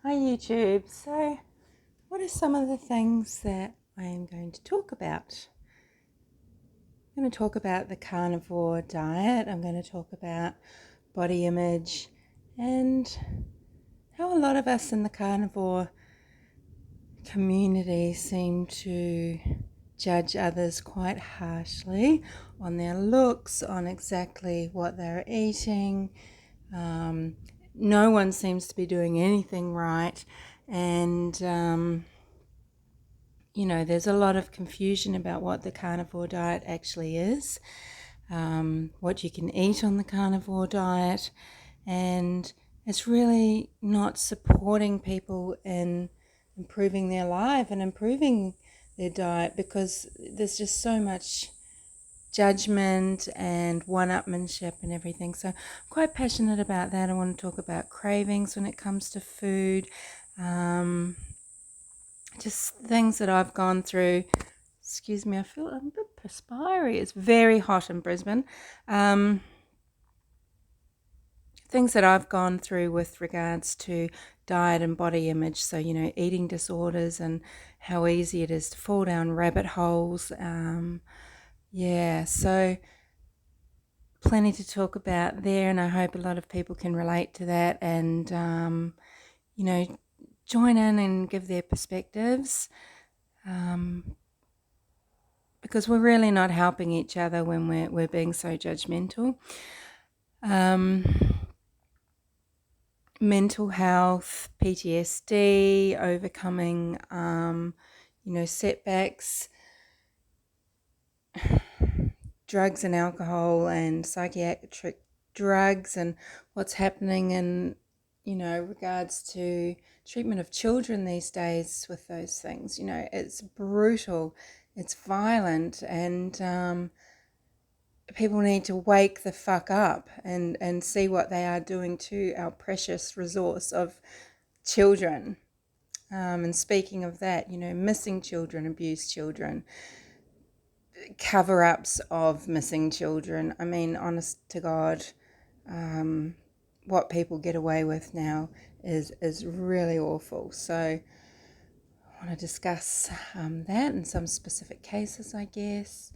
Hi YouTube. So what are some of the things that I am going to talk about? I'm going to talk about the carnivore diet. I'm going to talk about body image and how a lot of us in the carnivore community seem to judge others quite harshly on their looks, on exactly what they're eating. No one seems to be doing anything right, and there's a lot of confusion about what the carnivore diet actually is, what you can eat on the carnivore diet, and it's really not supporting people in improving their life and improving their diet, because there's just so much judgment and one-upmanship and everything. So I'm quite passionate about that. I want to talk about cravings when it comes to food, just things that I've gone through. Excuse me, I feel I'm a bit perspiry. It's very hot in Brisbane. Things that I've gone through with regards to diet and body image. So, eating disorders and how easy it is to fall down rabbit holes. So plenty to talk about there, and I hope a lot of people can relate to that and, join in and give their perspectives. Because we're really not helping each other when we're being so judgmental. Mental health, PTSD, overcoming, setbacks, drugs and alcohol and psychiatric drugs, and what's happening in, regards to treatment of children these days with those things. It's brutal, it's violent, and people need to wake the fuck up and see what they are doing to our precious resource of children. And speaking of that, missing children, abused children, cover-ups of missing children. I mean, honest to God, what people get away with now is really awful. So I want to discuss that and some specific cases, I guess.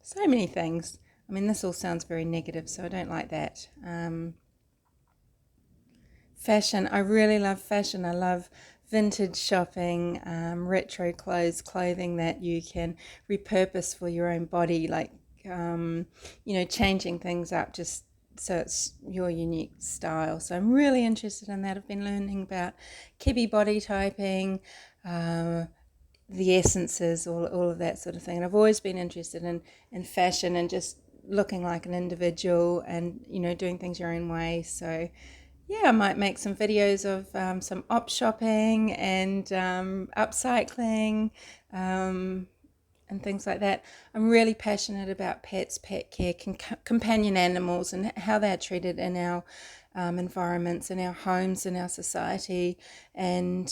So many things. I mean, this all sounds very negative, so I don't like that. Fashion. I really love fashion. I love vintage shopping, retro clothes, clothing that you can repurpose for your own body, like, changing things up just so it's your unique style. So I'm really interested in that. I've been learning about kibi body typing, the essences, all of that sort of thing. And I've always been interested in fashion and just looking like an individual and, doing things your own way. So yeah, I might make some videos of some op shopping and upcycling, and things like that. I'm really passionate about pets, pet care, companion animals, and how they're treated in our environments, in our homes, in our society, and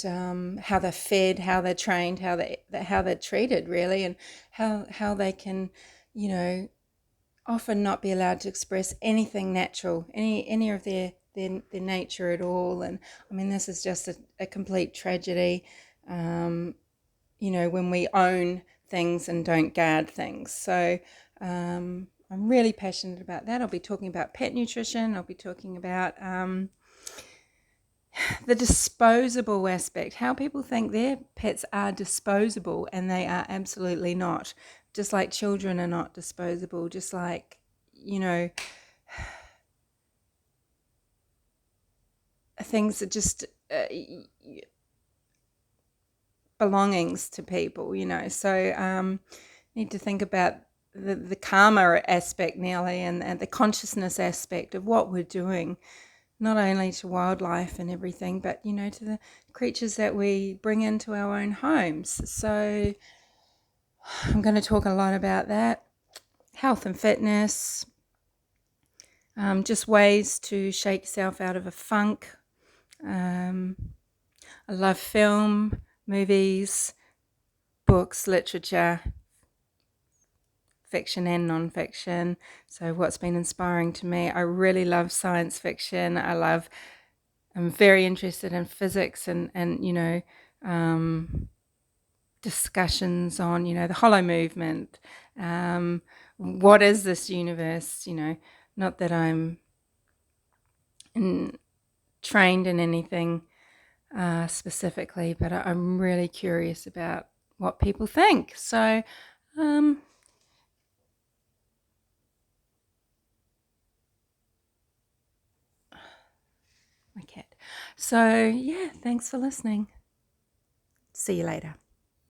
how they're fed, how they're trained, how they're treated, really, and how they can, often not be allowed to express anything natural, any of their nature at all. And I mean, this is just a complete tragedy, when we own things and don't guard things. So I'm really passionate about that. I'll be talking about pet nutrition. I'll be talking about the disposable aspect, how people think their pets are disposable, and they are absolutely not. Just like children are not disposable, just like, things that just belongings to people, So need to think about the karma aspect, Nelly, and the consciousness aspect of what we're doing, not only to wildlife and everything, but, to the creatures that we bring into our own homes. So I'm going to talk a lot about that. Health and fitness, just ways to shake yourself out of a funk. I love film, movies, books, literature, fiction and non-fiction. So what's been inspiring to me, I really love science fiction. I'm very interested in physics and discussions on, the hollow movement. What is this universe? Not that I'm trained in anything specifically, but I'm really curious about what people think. So, my cat. So, yeah, thanks for listening. See you later.